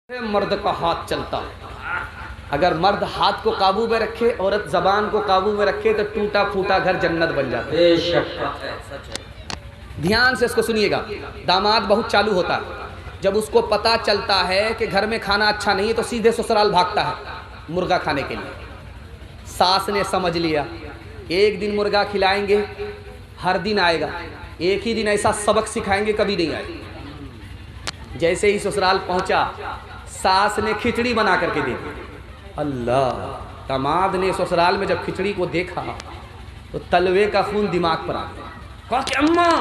مرد کا ہاتھ چلتا ہے۔ اگر مرد ہاتھ کو قابو میں رکھے، عورت زبان کو قابو میں رکھے تو ٹوٹا پھوٹا گھر جنت بن جاتا ہے۔ بے شک ہے، سچ ہے۔ دھیان سے اس کو سنیے گا۔ داماد بہت چالو ہوتا ہے، جب اس کو پتہ چلتا ہے کہ گھر میں کھانا اچھا نہیں ہے تو سیدھے سسرال بھاگتا ہے مرغا کھانے کے لیے۔ ساس نے سمجھ لیا ایک دن مرغا کھلائیں گے، ہر دن آئے گا، ایک ہی دن ایسا سبق سکھائیں گے کبھی نہیں آئے گا۔ جیسے ہی سسرال پہنچا، ساس نے کھچڑی بنا کر کے دے دی۔ اللہ، داماد نے سسرال میں جب کھچڑی کو دیکھا تو تلوے کا خون دماغ پر آ گیا۔ کہا کہ اماں،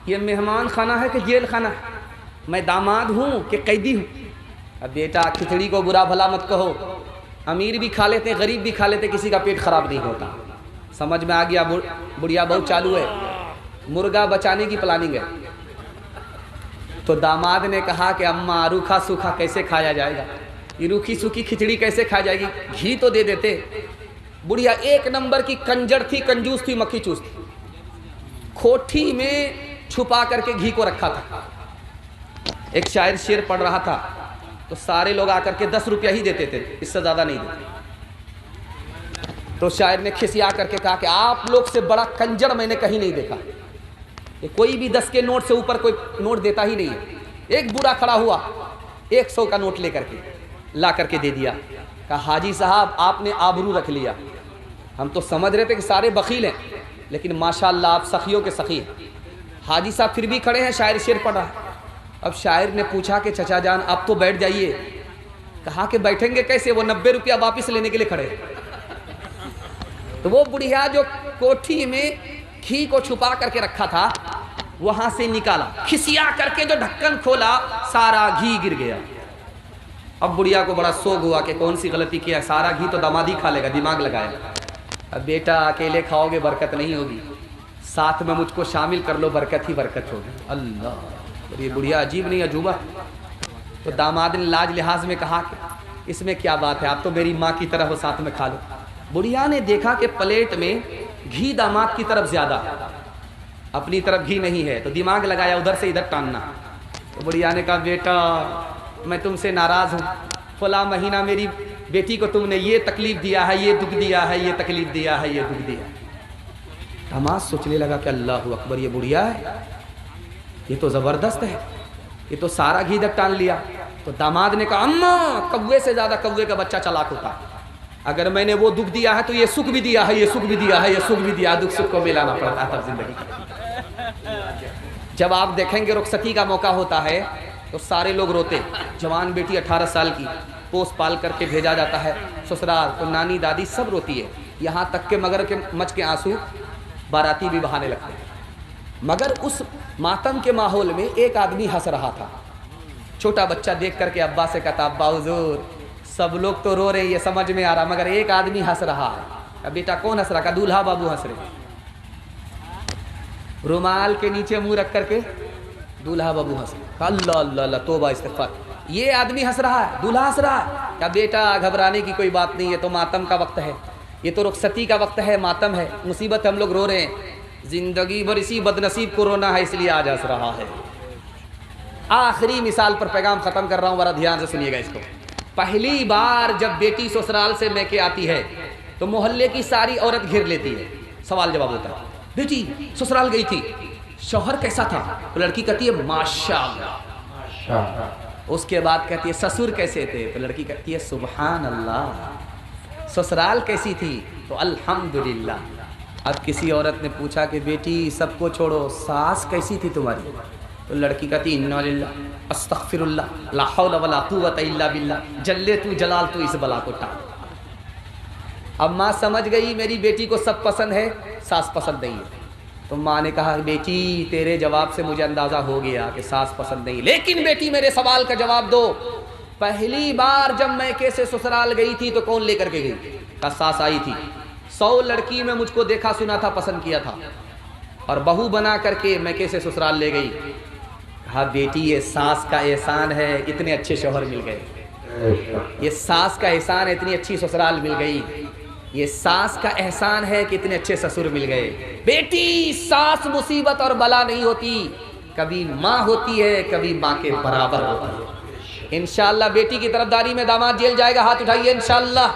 یہ مہمان خانہ ہے کہ جیل خانہ ہے؟ میں داماد ہوں کہ قیدی ہوں؟ اب بیٹا کھچڑی کو برا بھلا مت کہو، امیر بھی کھا لیتے غریب بھی کھا لیتے، کسی کا پیٹ خراب نہیں ہوتا۔ سمجھ میں آ گیا، بڑھیا بہت چالو ہے، مرغا بچانے کی پلاننگ ہے۔ تو داماد نے کہا کہ اماں روکھا سوکھا کیسے کھایا جائے گا، یہ روکھی سوکھی کھچڑی کیسے کھا جائے گی، گھی تو دے دیتے۔ بڑھیا ایک نمبر کی کنجر تھی، کنجوس تھی، مکھی چوس تھی، کھوٹھی میں چھپا کر کے گھی کو رکھا تھا۔ ایک شاعر شعر پڑھ رہا تھا تو سارے لوگ آ کر کے 10 روپیہ ہی دیتے تھے، اس سے زیادہ نہیں دیتے۔ تو شاعر نے کھسیا کر کے کہا کہ آپ لوگ سے بڑا کنجر میں نے کہیں نہیں دیکھا، کہ کوئی بھی 10 کے نوٹ سے اوپر کوئی نوٹ دیتا ہی نہیں ہے۔ ایک بوڑھا کھڑا ہوا، 100 کا نوٹ لے کر کے لا کر کے دے دیا۔ کہا حاجی صاحب آپ نے آبرو رکھ لیا، ہم تو سمجھ رہے تھے کہ سارے بخیل ہیں، لیکن ماشاءاللہ آپ سخیوں کے سخی ہیں۔ حاجی صاحب پھر بھی کھڑے ہیں، شاعر شعر پڑھ رہا ہے۔ اب شاعر نے پوچھا کہ چچا جان آپ تو بیٹھ جائیے۔ کہا کہ بیٹھیں گے کیسے، وہ 90 روپیہ واپس لینے کے لیے کھڑے ہیں۔ تو وہ بڑھیا جو کوٹھی میں گھی کو چھپا کر کے رکھا تھا وہاں سے نکالا، کھسیا کر کے جو ڈھکن کھولا سارا گھی گر گیا۔ اب بڑھیا کو بڑا سوگ ہوا کہ کون سی غلطی کیا، سارا گھی تو دامادی کھا لے گا، دماغ لگایا۔ اب بیٹا اکیلے کھاؤ گے برکت نہیں ہوگی، ساتھ میں مجھ کو شامل کر لو، برکت ہی برکت ہوگی۔ اللہ، یہ بڑھیا عجیب نہیں عجوبہ۔ تو داماد نے لاج لحاظ میں کہا کہ اس میں کیا بات ہے، آپ تو میری ماں کی طرح ہو، ساتھ میں کھا لو۔ بڑھیا نے دیکھا کہ پلیٹ میں گھی داماد کی طرف زیادہ، اپنی طرف گھی نہیں ہے، تو دماغ لگایا ادھر سے ادھر ٹاننا۔ تو بڑھیا نے کہا بیٹا میں تم سے ناراض ہوں، فلاں مہینہ میری بیٹی کو تم نے یہ تکلیف دیا ہے، یہ دکھ دیا ہے، یہ تکلیف دیا ہے، یہ دکھ دیا ہے۔ داماد سوچنے لگا کہ اللہ اکبر، یہ بڑھیا ہے، یہ تو زبردست ہے، یہ تو سارا گھی ادھر ٹان لیا۔ تو داماد نے کہا اماں کوے سے زیادہ کوے کا بچہ چلاک ہوتا ہے، اگر میں نے وہ دکھ دیا ہے تو یہ سکھ بھی دیا ہے، یہ سکھ بھی دیا ہے، یہ سکھ بھی دیا ہے، دکھ سکھ کو ملانا پڑتا ہے تب زندگی کا۔ جب آپ دیکھیں گے رخصتی کا موقع ہوتا ہے تو سارے لوگ روتے، جوان بیٹی 18 سال کی پوس پال کر کے بھیجا جاتا ہے سسرال، تو نانی دادی سب روتی ہے، یہاں تک کہ مگر کے مچ کے آنسو باراتی بھی بہانے لگتے ہیں۔ مگر اس ماتم کے ماحول میں ایک آدمی ہنس رہا تھا، چھوٹا بچہ دیکھ کر کے ابا سے کہتا ابا حضور سب لوگ تو رو رہے ہیں، یہ سمجھ میں آ رہا، مگر ایک آدمی ہنس رہا ہے۔ بیٹا کون ہنس رہا؟ کہا دولہا بابو ہنس رہے، رومال کے نیچے منہ رکھ کر کے دولہا بابو ہنس رہے۔ کہا اللہ اللہ اللہ، توبہ استغفار، یہ آدمی ہنس رہا ہے، دولہا ہنس رہا ہے۔ کہا بیٹا گھبرانے کی کوئی بات نہیں ہے، تو ماتم کا وقت ہے، یہ تو رخصتی کا وقت ہے، ماتم ہے، مصیبت، ہم لوگ رو رہے ہیں، زندگی بھر اسی بدنصیب کو رونا ہے، اس لیے آج ہنس رہا ہے۔ آخری مثال پر پیغام ختم کر رہا ہوں، ذرا دھیان سے سنیے گا اس کو۔ پہلی بار جب بیٹی سسرال سے میکے آتی ہے تو محلے کی ساری عورت گھیر لیتی ہے، سوال جواب ہوتا ہے بیٹی سسرال گئی تھی، شوہر کیسا تھا؟ تو لڑکی کہتی ہے ماشاءاللہ۔ اس کے بعد کہتی ہے سسر کیسے تھے؟ تو لڑکی کہتی ہے سبحان اللہ۔ سسرال کیسی تھی؟ تو الحمدللہ۔ اب کسی عورت نے پوچھا کہ بیٹی سب کو چھوڑو، ساس کیسی تھی تمہاری؟ تو لڑکی کہتی انا للہ استغفر اللہ لا حول ولا قوت الا باللہ، جلے تو جلال تو اس بلا کو ٹال۔ اب ماں سمجھ گئی میری بیٹی کو سب پسند ہے، ساس پسند نہیں ہے۔ تو ماں نے کہا بیٹی تیرے جواب سے مجھے اندازہ ہو گیا کہ ساس پسند نہیں، لیکن بیٹی میرے سوال کا جواب دو، پہلی بار جب میکے سے سسرال گئی تھی تو کون لے کر کے گئی؟ کہا ساس آئی تھی، 100 لڑکی میں مجھ کو دیکھا سنا تھا، پسند کیا تھا، اور بہو بنا کر کے میکے سے سسرال لے گئی۔ کہا بیٹی یہ ساس کا احسان ہے، اتنے اچھے شوہر مل گئے، یہ ساس کا احسان ہے، اتنی اچھی سسرال مل گئی، یہ ساس کا احسان ہے کہ اتنے اچھے سسر مل گئے۔ بیٹی ساس مصیبت اور بلا نہیں ہوتی، کبھی ماں ہوتی ہے، کبھی ماں کے برابر ہوتی ہے۔ انشاءاللہ بیٹی کی طرفداری میں داماد جیل جائے گا، ہاتھ اٹھائیے انشاءاللہ۔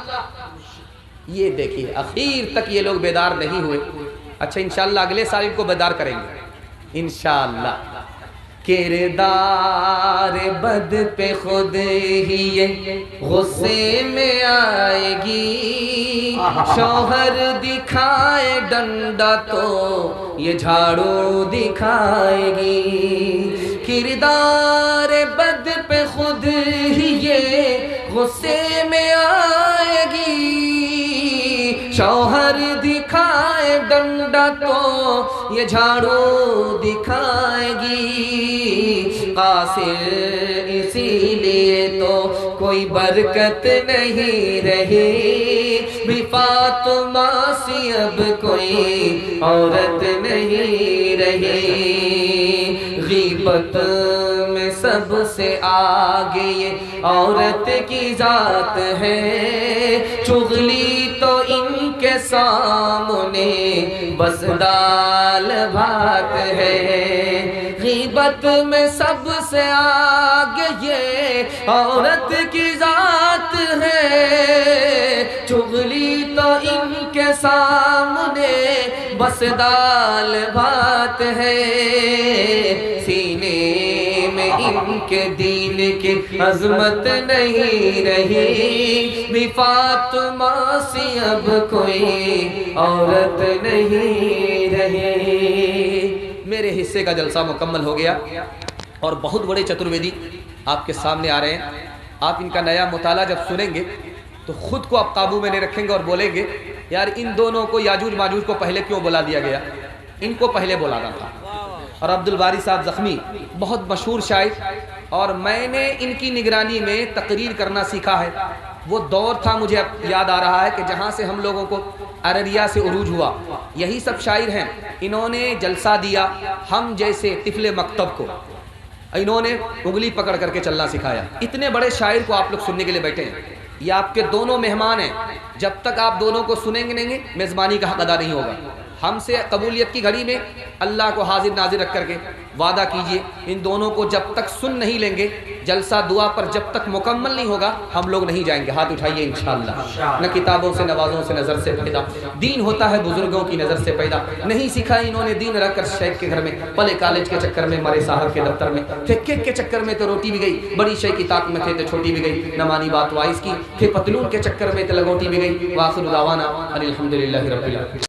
یہ دیکھیے اخیر تک یہ لوگ بیدار نہیں ہوئے۔ اچھا انشاءاللہ اگلے سال ان کو بیدار کریں گے انشاءاللہ۔ کردار بد پہ خود ہی یہ غصے میں آئے گی، شوہر دکھائے ڈنڈا تو یہ جھاڑو دکھائے گی۔ کردار بد پہ خود ہی یہ غصے میں آئے گی، شوہر دکھائے ڈنڈا تو یہ جھاڑو دکھائے گی۔ قاصر اسی لیے تو کوئی برکت نہیں رہی، بھی فاطمہ سی اب کوئی عورت نہیں رہی۔ غیبت میں سب سے آگے یہ عورت کی ذات ہے، چغلی تو ان کے سامنے بس دال بھات ہے۔ غیبت میں سب سے آگے یہ عورت کی ذات ہے، چغلی تو ان کے سامنے بس دال بھات ہے۔ سینے میں ان کے دین کی عظمت نہیں رہی، بھی فاطمہ سی اب کوئی عورت نہیں رہی۔ میرے حصے کا جلسہ مکمل ہو گیا اور بہت بڑے چترویدی آپ کے سامنے آ رہے ہیں۔ آپ ان کا نیا مطالعہ جب سنیں گے تو خود کو آپ قابو میں نہیں رکھیں گے اور بولیں گے یار ان دونوں کو یاجوج ماجوج کو پہلے کیوں بلا دیا گیا، ان کو پہلے بلانا تھا۔ اور عبدالباری صاحب زخمی بہت مشہور شاعر، اور میں نے ان کی نگرانی میں تقریر کرنا سیکھا ہے۔ وہ دور تھا مجھے اب یاد آ رہا ہے کہ جہاں سے ہم لوگوں کو ارریہ سے عروج ہوا، یہی سب شاعر ہیں۔ انہوں نے جلسہ دیا ہم جیسے طفل مکتب کو، انہوں نے انگلی پکڑ کر کے چلنا سکھایا۔ اتنے بڑے شاعر کو آپ لوگ سننے کے لیے بیٹھے ہیں، یہ آپ کے دونوں مہمان ہیں۔ جب تک آپ دونوں کو سنیں گے نہیں میزبانی کا حق ادا نہیں ہوگا۔ ہم سے قبولیت کی گھڑی میں اللہ کو حاضر ناظر رکھ کر کے وعدہ کیجئے ان دونوں کو جب تک سن نہیں لیں گے، جلسہ دعا پر جب تک مکمل نہیں ہوگا ہم لوگ نہیں جائیں گے۔ ہاتھ اٹھائیے انشاءاللہ۔ نہ کتابوں سے نوازوں سے نظر سے پیدا، دین ہوتا ہے بزرگوں کی نظر سے پیدا۔ نہیں سیکھا انہوں نے دین رکھ کر شیخ کے گھر میں، پلے کالج کے چکر میں، مرے صاحب کے دفتر میں تھے، کیک کے چکر میں تو روٹی بھی گئی، بڑی شے کی طاق میں تھے تو چھوٹی بھی گئی، نہ مانی بات وائس کی، تھے پتلون کے چکر میں تو لگوٹی بھی گئی۔ وآخر دعوانا ان الحمدللہ رب العالمین۔